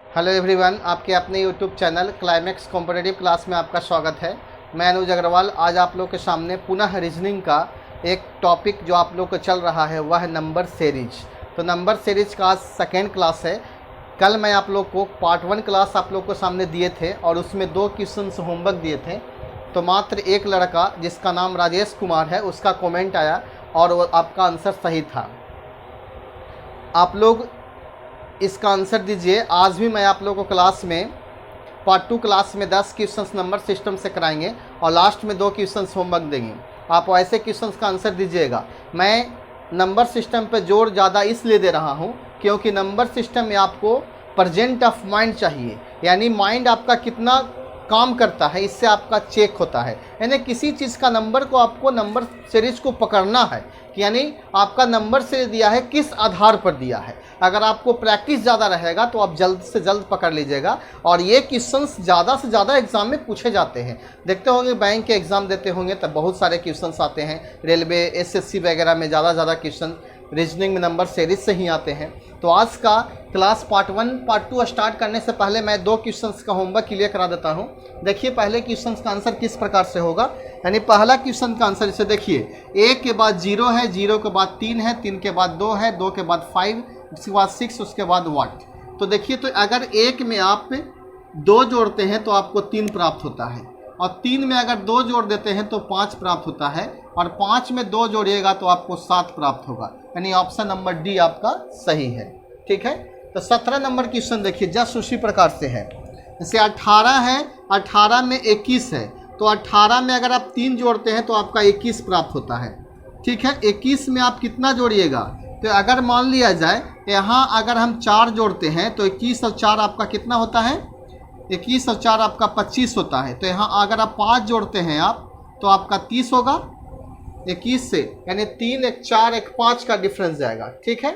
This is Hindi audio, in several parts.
हेलो एवरीवन, आपके अपने YouTube channel climax competitive class में आपका स्वागत है। मैं अनुज अग्रवाल आज आप लोग के सामने पुनः रीजनिंग का एक टॉपिक जो आप लोग को चल रहा है वह है नंबर सीरीज। तो नंबर सीरीज का आज सेकेंड क्लास है। कल मैं आप लोग को पार्ट 1 क्लास आप लोग को सामने दिए थे और उसमें 2 क्वेश्चन होमवर्क दिए थे। तो मात्र एक लड़का जिसका नाम राजेश कुमार है उसका कमेंट आया और वो आपका आंसर सही था। आप लोग इसका आंसर दीजिए। आज भी मैं आप लोगों को क्लास में पार्ट 2 क्लास में 10 क्वेश्चंस नंबर सिस्टम से कराएंगे और लास्ट में 2 क्वेश्चंस होमवर्क देंगे। आप ऐसे क्वेश्चंस का आंसर दीजिएगा। मैं नंबर सिस्टम पे जोर ज़्यादा इसलिए दे रहा हूँ क्योंकि नंबर सिस्टम में आपको प्रेजेंट ऑफ माइंड चाहिए, यानी माइंड आपका कितना काम करता है इससे आपका चेक होता है। यानी किसी चीज़ का नंबर को आपको नंबर सीरीज को पकड़ना है कि यानी आपका नंबर सीरीज दिया है किस आधार पर दिया है। अगर आपको प्रैक्टिस ज़्यादा रहेगा तो आप जल्द से जल्द पकड़ लीजिएगा। और ये क्वेश्चंस ज़्यादा से ज़्यादा एग्जाम में पूछे जाते हैं। देखते होंगे बैंक के एग्ज़ाम देते होंगे तब बहुत सारे क्वेश्चंस आते हैं। रेलवे एसएससी वगैरह में ज़्यादा क्वेश्चन रीजनिंग में नंबर सीरीज से ही आते हैं। तो आज का क्लास पार्ट 1 पार्ट 2 स्टार्ट करने से पहले मैं 2 क्वेश्चंस का होमवर्क क्लियर करा देता हूं। देखिए पहले क्वेश्चन का आंसर किस प्रकार से होगा। यानी पहला क्वेश्चन का आंसर इसे देखिए, 1 के बाद 0 है, 0 के बाद 3 है, 3 के बाद 2 है, 2 के बाद 5, उसके बाद 6, उसके बाद व्हाट। तो देखिए, तो अगर 1 में आप 2 जोड़ते हैं तो आपको 3 प्राप्त होता है और 3 में अगर 2 जोड़ देते हैं तो 5 प्राप्त होता है और 5 में 2 जोड़िएगा तो आपको 7 प्राप्त होगा। यानी ऑप्शन नंबर डी आपका सही है। ठीक है, तो 17 नंबर क्वेश्चन देखिए जस्ट उसी प्रकार से है। जैसे 18 है, 18 में 21 है, तो 18 में अगर आप 3 जोड़ते हैं तो आपका 21 प्राप्त होता है। ठीक है, 21 में आप कितना जोड़िएगा, तो अगर मान लिया जाए यहाँ अगर हम 4 जोड़ते हैं तो 21 और 4 आपका कितना होता है, 21 और 4 आपका 25 होता है। तो यहाँ अगर आप 5 जोड़ते हैं आप तो आपका 30 होगा 21 से, यानी 3 1 4 1 5 का डिफरेंस जाएगा। ठीक है,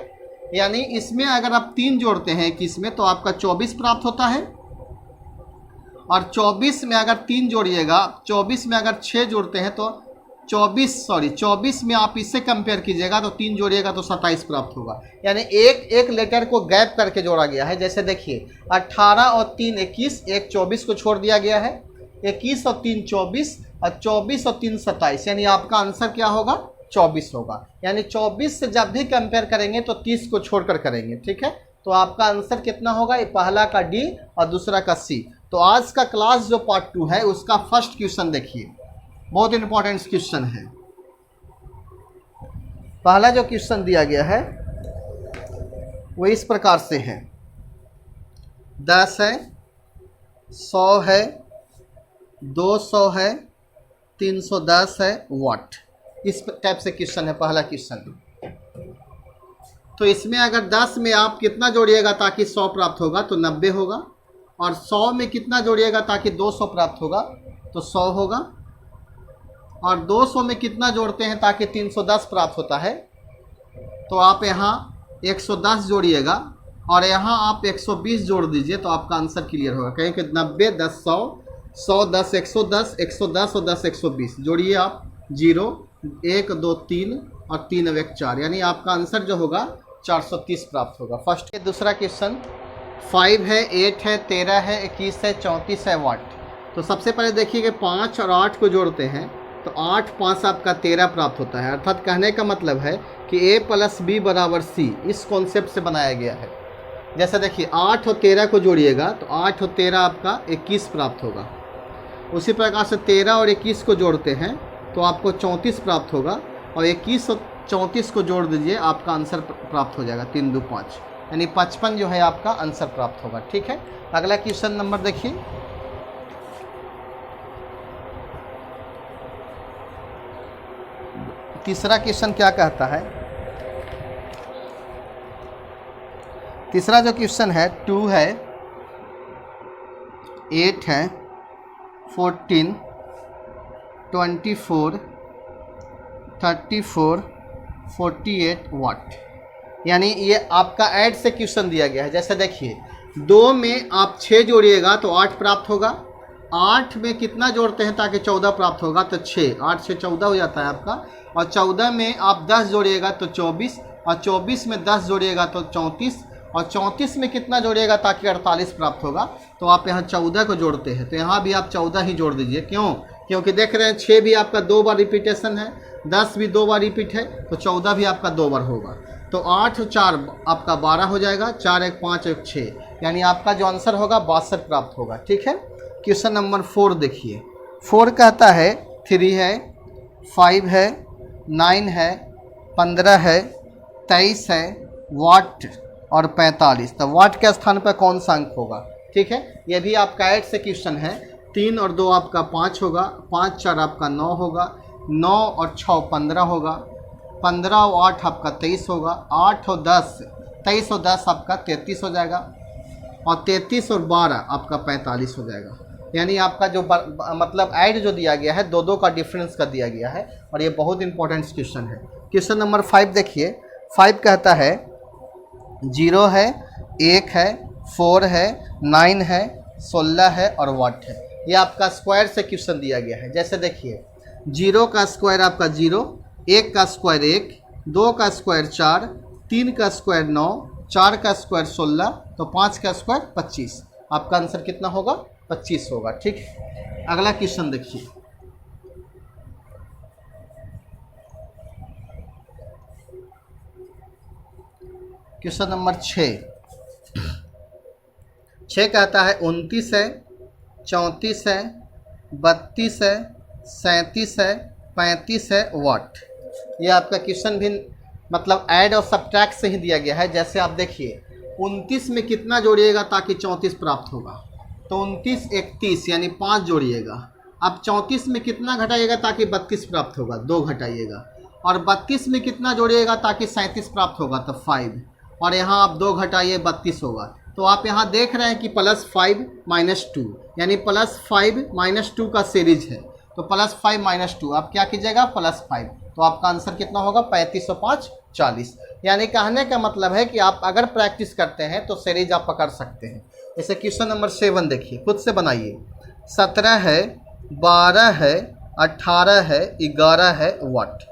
यानी इसमें अगर आप 3 जोड़ते हैं 21 में तो आपका 24 प्राप्त होता है और 24 में अगर 3 जोड़िएगा, 24 में अगर 6 जोड़ते हैं तो 24 में आप इससे कंपेयर कीजिएगा तो 3 जोड़िएगा तो 27 प्राप्त होगा। यानी एक लेटर को गैप करके जोड़ा गया है। जैसे देखिए 18 और 3 21, एक 24 को छोड़ दिया गया है, 21 और 3 24 और 24 और 3 27, यानी आपका आंसर क्या होगा, 24 होगा। यानी 24 से जब भी कंपेयर करेंगे तो 30 को छोड़कर करेंगे। ठीक है, तो आपका आंसर कितना होगा, ये पहला का डी और दूसरा का सी। तो आज का क्लास जो पार्ट 2 है उसका फर्स्ट क्वेश्चन देखिए, बहुत इंपॉर्टेंट क्वेश्चन है। पहला जो क्वेश्चन दिया गया है वो इस प्रकार से है, 10 है, 100 है, 200 है, 310 है, व्हाट। इस टाइप से क्वेश्चन है पहला क्वेश्चन। तो इसमें अगर 10 में आप कितना जोड़िएगा ताकि 100 प्राप्त होगा तो 90 होगा, और 100 में कितना जोड़िएगा ताकि 200 प्राप्त होगा तो 100 होगा, और 200 में कितना जोड़ते हैं ताकि 310 प्राप्त होता है तो आप यहाँ 110 जोड़िएगा और यहाँ आप 120 जोड़ दीजिए तो आपका आंसर क्लियर होगा। कहें कि 90 10 100, 100 10 110, 110 और 10 120 जोड़िए आप, 0 1 2 3 और 3 और 1 4, यानी आपका आंसर जो होगा 430 प्राप्त होगा। फर्स्ट के दूसरा क्वेश्चन 5 है, 8 है, 13 है, 21 है, 34 है, व्हाट। तो सबसे पहले देखिए कि 5 और 8 को जोड़ते हैं तो 8 5 आपका 13 प्राप्त होता है। अर्थात कहने का मतलब है कि a + b = c, इस कॉन्सेप्ट से बनाया गया है। जैसे देखिए 8 और 13 को जोड़िएगा तो 8 और 13 आपका 21 प्राप्त होगा। उसी प्रकार से 13 और 21 को जोड़ते हैं तो आपको 34 प्राप्त होगा, और 21 और 34 को जोड़ दीजिए आपका आंसर प्राप्त हो जाएगा 3 2 5, यानी 55 जो है आपका आंसर प्राप्त होगा। ठीक है, अगला क्वेश्चन नंबर देखिए, तीसरा क्वेश्चन क्या कहता है। तीसरा जो क्वेश्चन है 2 है, 8 है, 14, 24, 34, 48, व्हाट। यानी ये आपका ऐड से क्वेश्चन दिया गया है। जैसे देखिए 2 में आप 6 जोड़िएगा तो 8 प्राप्त होगा, 8 में कितना जोड़ते हैं ताकि 14 प्राप्त होगा तो 6, 8 से 14 हो जाता है आपका, और 14 में आप 10 जोड़िएगा तो 24, और 24 में 10 जोड़िएगा तो 34, और 34 में कितना जोड़िएगा ताकि 48 प्राप्त होगा, तो आप यहाँ 14 को जोड़ते हैं, तो यहाँ भी आप 14 ही जोड़ दीजिए। क्यों? क्योंकि देख रहे हैं 6 भी आपका 2 बार रिपीटेशन है, 10 भी 2 बार रिपीट है, तो 14 भी आपका 2 बार होगा। तो 8 और 4 आपका 12 हो जाएगा, 4 1 5 1 6, यानी आपका जो आंसर होगा 62 प्राप्त होगा। ठीक है। क्वेश्चन नंबर 4 देखिए। 4 कहता है 3 है, 5 है, 9 है, 15 है, 23 है, वाट और 45। तो वाट के स्थान पर कौन सा अंक होगा? ठीक है, ये भी आपका ऐड से क्वेश्चन है। 3 और 2 आपका 5 होगा, 5 4 आपका 9 होगा, 9 और 6 15 होगा, 15 और 8 आपका 23 होगा, 8 और 10 23 और 10 आपका 33 हो जाएगा, और 33 और 12 आपका 45 हो जाएगा। यानी आपका जो मतलब ऐड जो दिया गया है, दो का डिफरेंस का दिया गया है, और ये बहुत इंपॉर्टेंट क्वेश्चन है। क्वेश्चन नंबर 5 देखिए। 5 कहता है 0 है, 1 है, 4 है, 9 है, 16 है और वाट है। ये आपका स्क्वायर से क्वेश्चन दिया गया है। जैसे देखिए 0 का स्क्वायर आपका 0, 1 का स्क्वायर 1, 2 का स्क्वायर 4, 3 का स्क्वायर 9, 4 का स्क्वायर 16, तो 5 का स्क्वायर 25। आपका आंसर कितना होगा? 25 होगा। ठीक है। अगला क्वेश्चन देखिए। क्वेश्चन नंबर 6 कहता है 29 है, 34 है, 32 है, 37 है, 35 है, वाट। ये आपका क्वेश्चन भी मतलब ऐड और सब्ट्रैक्ट से ही दिया गया है। जैसे आप देखिए 29 में कितना जोड़िएगा ताकि 34 प्राप्त होगा, तो 29 31 यानी 5 जोड़िएगा। अब 34 में कितना घटाइएगा ताकि 32 प्राप्त होगा, 2 घटाइएगा। और 32 में कितना जोड़िएगा ताकि 37 प्राप्त होगा, तो 5, और यहाँ आप 2 घटाइए 32 होगा। तो आप यहाँ देख रहे हैं कि +5 - 2 यानी +5 - 2 का सीरीज है, तो +5 - 2 आप क्या कीजिएगा +5, तो आपका आंसर कितना होगा 35 और 5 40। यानी कहने का मतलब है कि आप अगर प्रैक्टिस करते हैं तो सीरीज आप पकड़ सकते हैं। जैसे क्वेश्चन नंबर 7 देखिए, खुद से बनाइए। 17 है, 12 है, 18 है, 11 है, वाट।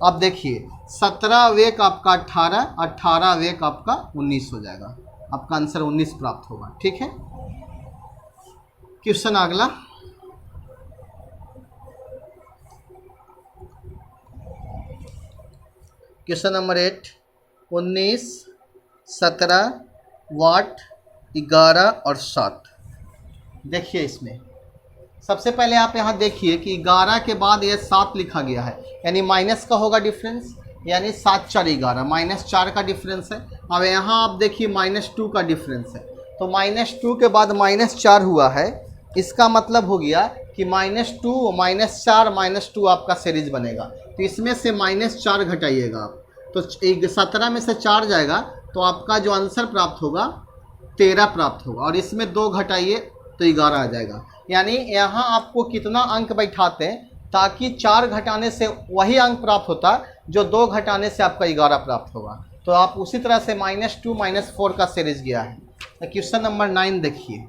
अब देखिए 17 वेक आपका 18, 18 वेक आपका 19 हो जाएगा। आपका आंसर 19 प्राप्त होगा। ठीक है। क्वेश्चन अगला। क्वेश्चन नंबर 8 19, 17, वाट, 11 और 7। देखिए इसमें सबसे पहले आप यहाँ देखिए कि 11 के बाद ये 7 लिखा गया है, यानी माइनस का होगा डिफरेंस, यानी 7 4 11, -4 का डिफरेंस है। अब यहाँ आप देखिए -2 का डिफरेंस है, तो -2 के बाद -4 हुआ है। इसका मतलब हो गया कि -2 -4 -2 आपका सीरीज बनेगा। तो इसमें से -4 घटाइएगा आप, तो 17 में से 4 जाएगा, तो आपका जो आंसर प्राप्त होगा 13 प्राप्त होगा। और इसमें 2 घटाइए तो 11 आ जाएगा। यानी यहाँ आपको कितना अंक बैठाते हैं ताकि 4 घटाने से वही अंक प्राप्त होता जो 2 घटाने से आपका 11 प्राप्त होगा। तो आप उसी तरह से -2 -4 का सीरीज गया है। तो क्वेश्चन नंबर 9 देखिए।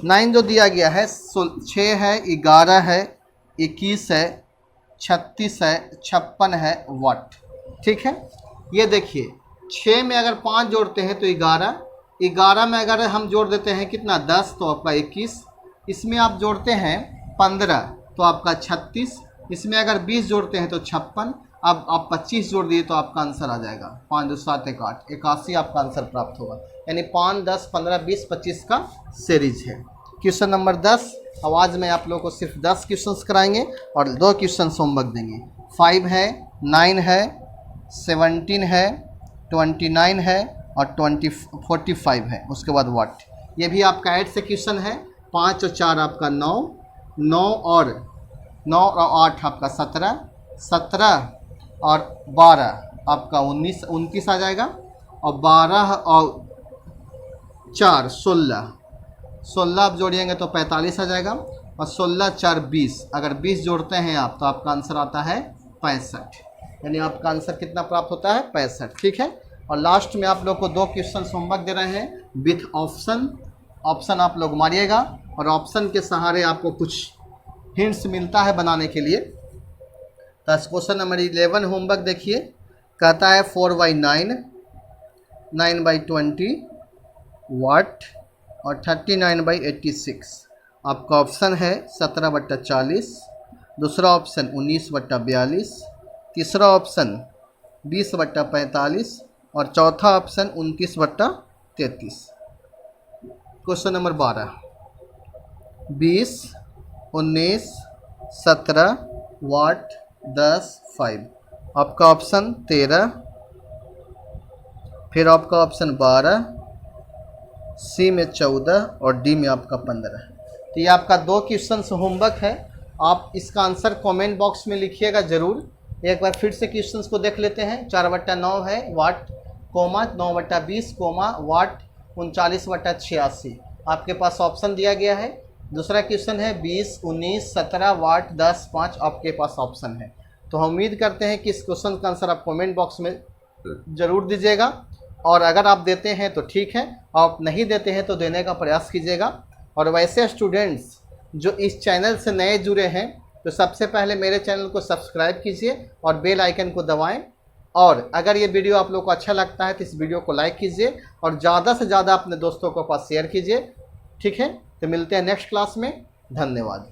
9 जो दिया गया है 6 है, 11 है, 21 है, 36 है, 56 है, वाट। ठीक है। ये देखिए 6 में अगर 5 जोड़ते हैं तो 11, 11 में अगर हम जोड़ देते हैं कितना 10, तो आपका 21, इसमें आप जोड़ते हैं 15 तो आपका 36, इसमें अगर 20 जोड़ते हैं तो 56, अब आप 25 जोड़ दिए तो आपका आंसर आ जाएगा 5 2 7 1 8 81 आपका आंसर प्राप्त होगा। यानी 5 10 15 20 25 का सीरीज है। Question number 10। आवाज़ में आप लोगों को सिर्फ 10 क्वेश्चंस कराएंगे और 2 क्वेश्चन होमवर्क देंगे। 5 है, 9 है, 17 है, 29 है और 45 है, उसके बाद वाट। ये भी आपका ऐड से क्वेश्चन है। 5 और 4 आपका 9, 9 और 8 आपका 17, 17 और 12 आपका 29 आ जाएगा, और 12 और 4 16, 16 आप जोड़िएंगे तो 45 आ जाएगा, और 16 4 20, अगर 20 जोड़ते हैं आप तो आपका आंसर आता है 65। यानी आपका आंसर कितना प्राप्त होता है 65। ठीक है। और लास्ट में आप लोग को 2 क्वेश्चन होमवर्क दे रहे हैं विथ ऑप्शन। ऑप्शन आप लोग मारिएगा और ऑप्शन के सहारे आपको कुछ हिंट्स मिलता है बनाने के लिए। तो क्वेश्चन नंबर 11 होमवर्क देखिए। कहता है 4/9, 9/20 वाट और 39/86। आपका ऑप्शन है 17/40, दूसरा ऑप्शन 19/42, तीसरा ऑप्शन 20/45 और चौथा ऑप्शन 29/33। क्वेश्चन नंबर 12, 20, 19, 17 वाट 10 5। आपका ऑप्शन 13, फिर आपका ऑप्शन 12, सी में 14 और डी में आपका 15। तो ये आपका 2 क्वेश्चन होमवर्क है। आप इसका आंसर कमेंट बॉक्स में लिखिएगा ज़रूर। एक बार फिर से क्वेश्चंस को देख लेते हैं। 4/9 है वाट, कोमा 9/20 कोमा वाट 39/86। आपके पास ऑप्शन दिया गया है। दूसरा क्वेश्चन है 20, 19, 17 वाट 10 5। आपके पास ऑप्शन है। तो हम उम्मीद करते हैं कि इस क्वेश्चन का आंसर आप कमेंट बॉक्स में ज़रूर दीजिएगा, और अगर आप देते हैं तो ठीक है, आप नहीं देते हैं तो देने का प्रयास कीजिएगा। और वैसे स्टूडेंट्स जो इस चैनल से नए जुड़े हैं तो सबसे पहले मेरे चैनल को सब्सक्राइब कीजिए और बेल आइकन को दबाएं। और अगर ये वीडियो आप लोग को अच्छा लगता है तो इस वीडियो को लाइक कीजिए और ज़्यादा से ज़्यादा अपने दोस्तों को पास शेयर कीजिए। ठीक है, तो मिलते हैं नेक्स्ट क्लास में। धन्यवाद।